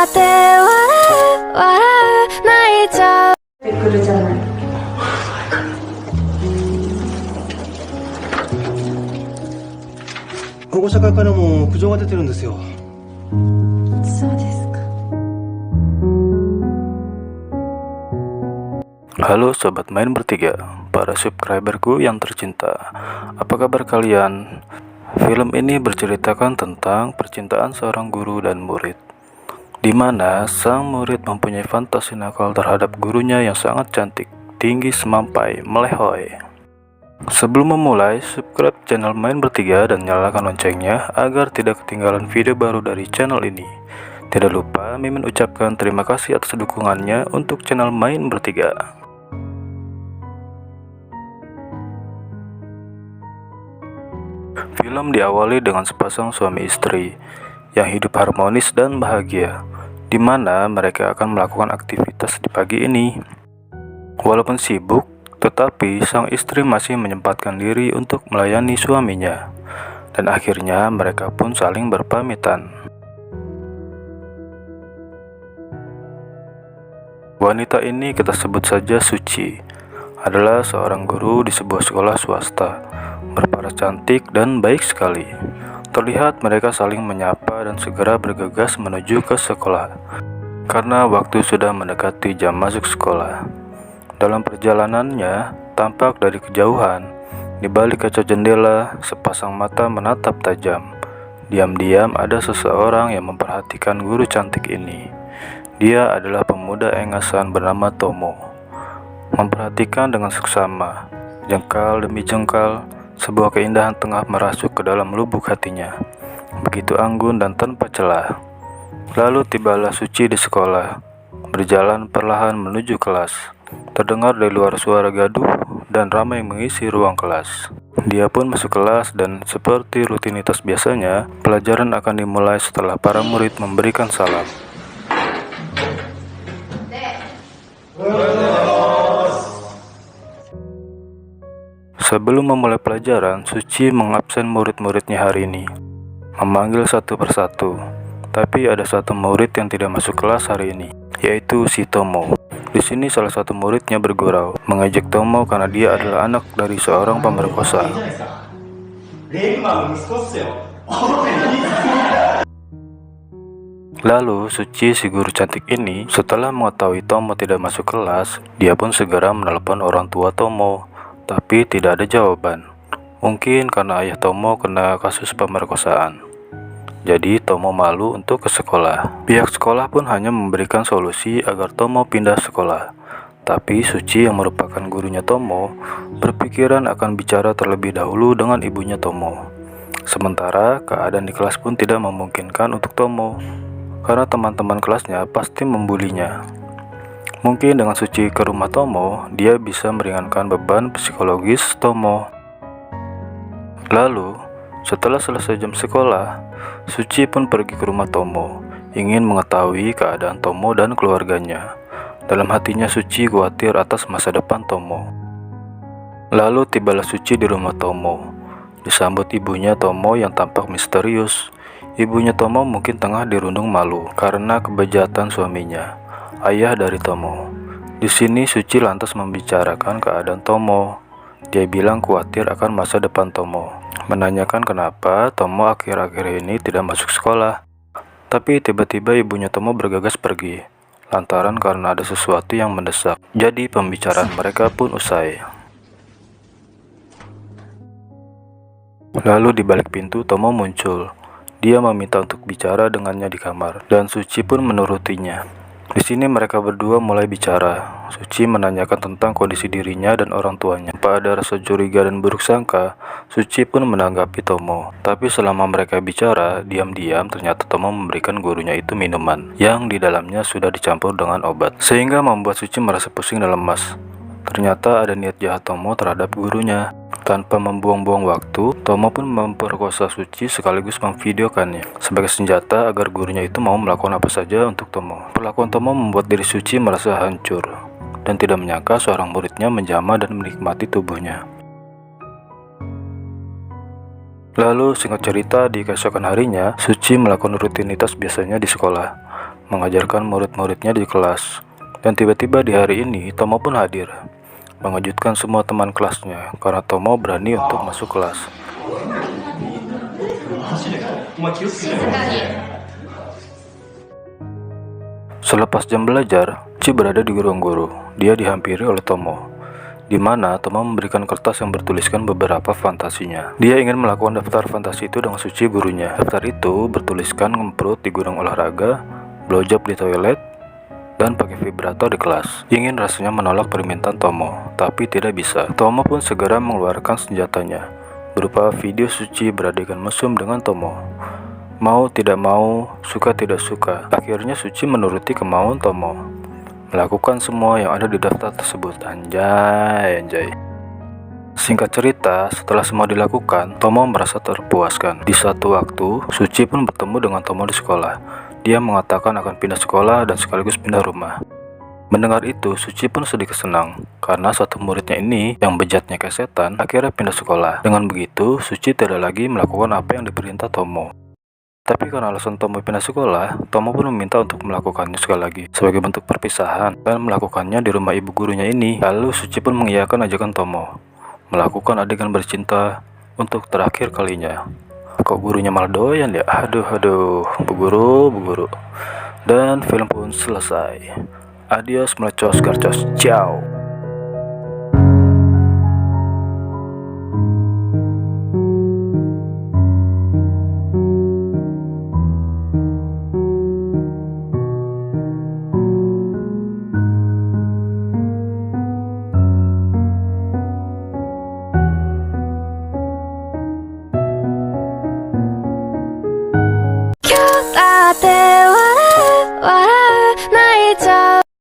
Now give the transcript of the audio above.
って笑う笑う泣いちゃうってくるじゃない。保護者会からも苦情が出てるんですよ。そうですか。Halo sobat main bertiga, para subscriberku yang tercinta. Apa kabar kalian? Film ini berceritakan tentang percintaan seorang guru dan murid, di mana sang murid mempunyai fantasi nakal terhadap gurunya yang sangat cantik, tinggi semampai, melehoi. Sebelum memulai, subscribe channel Main Bertiga dan nyalakan loncengnya agar tidak ketinggalan video baru dari channel ini. Tidak lupa Mimin ucapkan terima kasih atas dukungannya untuk channel Main Bertiga. Film diawali dengan sepasang suami istri yang hidup harmonis dan bahagia, di mana mereka akan melakukan aktivitas di pagi ini. Walaupun sibuk, tetapi sang istri masih menyempatkan diri untuk melayani suaminya, dan akhirnya mereka pun saling berpamitan. Wanita ini kita sebut saja Suci, adalah seorang guru di sebuah sekolah swasta, berparas cantik dan baik sekali. Terlihat mereka saling menyapa dan segera bergegas menuju ke sekolah, karena waktu sudah mendekati jam masuk sekolah. Dalam perjalanannya, tampak dari kejauhan, di balik kaca jendela, sepasang mata menatap tajam. Diam-diam ada seseorang yang memperhatikan guru cantik ini. Dia adalah pemuda engasan bernama Tomo. Memperhatikan dengan seksama, jengkal demi jengkal, sebuah keindahan tengah merasuk ke dalam lubuk hatinya, begitu anggun dan tanpa celah. Lalu tibalah Suci di sekolah, berjalan perlahan menuju kelas. Terdengar dari luar suara gaduh dan ramai mengisi ruang kelas. Dia pun masuk kelas dan seperti rutinitas biasanya, pelajaran akan dimulai setelah para murid memberikan salam. Sebelum memulai pelajaran, Suci mengabsen murid-muridnya hari ini, memanggil satu persatu. Tapi ada satu murid yang tidak masuk kelas hari ini, yaitu si Tomo. Di sini salah satu muridnya bergurau, mengejek Tomo karena dia adalah anak dari seorang pemerkosa. Lalu Suci, si guru cantik ini, setelah mengetahui Tomo tidak masuk kelas, dia pun segera menelpon orang tua Tomo, tapi tidak ada jawaban. Mungkin karena ayah Tomo kena kasus pemerkosaan. Jadi Tomo malu untuk ke sekolah. Pihak sekolah pun hanya memberikan solusi agar Tomo pindah sekolah. Tapi Suci yang merupakan gurunya Tomo berpikiran akan bicara terlebih dahulu dengan ibunya Tomo. Sementara keadaan di kelas pun tidak memungkinkan untuk Tomo, karena teman-teman kelasnya pasti membulinya. Mungkin dengan Suci ke rumah Tomo, dia bisa meringankan beban psikologis Tomo. Lalu, setelah selesai jam sekolah, Suci pun pergi ke rumah Tomo, ingin mengetahui keadaan Tomo dan keluarganya. Dalam hatinya Suci khawatir atas masa depan Tomo. Lalu tibalah Suci di rumah Tomo, disambut ibunya Tomo yang tampak misterius. Ibunya Tomo mungkin tengah dirundung malu karena kebejatan suaminya, ayah dari Tomo. Di sini Suci lantas membicarakan keadaan Tomo. Dia bilang khawatir akan masa depan Tomo, menanyakan kenapa Tomo akhir-akhir ini tidak masuk sekolah. Tapi tiba-tiba ibunya Tomo bergegas pergi, lantaran karena ada sesuatu yang mendesak. Jadi pembicaraan mereka pun usai. Lalu di balik pintu Tomo muncul. Dia meminta untuk bicara dengannya di kamar, dan Suci pun menurutinya. Di sini mereka berdua mulai bicara. Suci menanyakan tentang kondisi dirinya dan orang tuanya. Tanpa ada rasa curiga dan buruk sangka, Suci pun menanggapi Tomo. Tapi selama mereka bicara, diam-diam ternyata Tomo memberikan gurunya itu minuman yang di dalamnya sudah dicampur dengan obat, sehingga membuat Suci merasa pusing dan lemas. Ternyata ada niat jahat Tomo terhadap gurunya. Tanpa membuang-buang waktu, Tomo pun memperkosa Suci sekaligus memvideokannya sebagai senjata agar gurunya itu mau melakukan apa saja untuk Tomo. Perlakuan Tomo membuat diri Suci merasa hancur dan tidak menyangka seorang muridnya menjamah dan menikmati tubuhnya. Lalu singkat cerita, di keesokan harinya Suci melakukan rutinitas biasanya di sekolah. mengajarkan murid-muridnya di kelas. Dan tiba-tiba di hari ini Tomo pun hadir, mengejutkan semua teman kelasnya karena Tomo berani untuk masuk kelas. Selepas jam belajar, Suci berada di ruang guru. Dia dihampiri oleh Tomo, di mana Tomo memberikan kertas yang bertuliskan beberapa fantasinya. Dia ingin melakukan daftar fantasi itu dengan Suci gurunya. Daftar itu bertuliskan ngemprut di gudang olahraga, blowjob di toilet, dan pakai vibrator di kelas. Ingin rasanya menolak permintaan Tomo, tapi tidak bisa. Tomo pun segera mengeluarkan senjatanya, berupa video Suci beradegan mesum dengan Tomo. Mau tidak mau, suka tidak suka, akhirnya Suci menuruti kemauan Tomo, melakukan semua yang ada di daftar tersebut. Anjay. Singkat cerita, setelah semua dilakukan, Tomo merasa terpuaskan. Di suatu waktu, Suci pun bertemu dengan Tomo di sekolah. Dia mengatakan akan pindah sekolah dan sekaligus pindah rumah. Mendengar itu, Suci pun sedikit senang, karena satu muridnya ini yang bejatnya kayak setan akhirnya pindah sekolah. Dengan begitu, Suci tidak lagi melakukan apa yang diperintah Tomo. Tapi karena alasan Tomo pindah sekolah, Tomo pun meminta untuk melakukannya sekali lagi sebagai bentuk perpisahan dan melakukannya di rumah ibu gurunya ini. Lalu Suci pun mengiyakan ajakan Tomo melakukan adegan bercinta untuk terakhir kalinya. Kok gurunya malah doyan ya? Aduh, bu guru. Dan film pun selesai. Adios melecos garcos, ciao.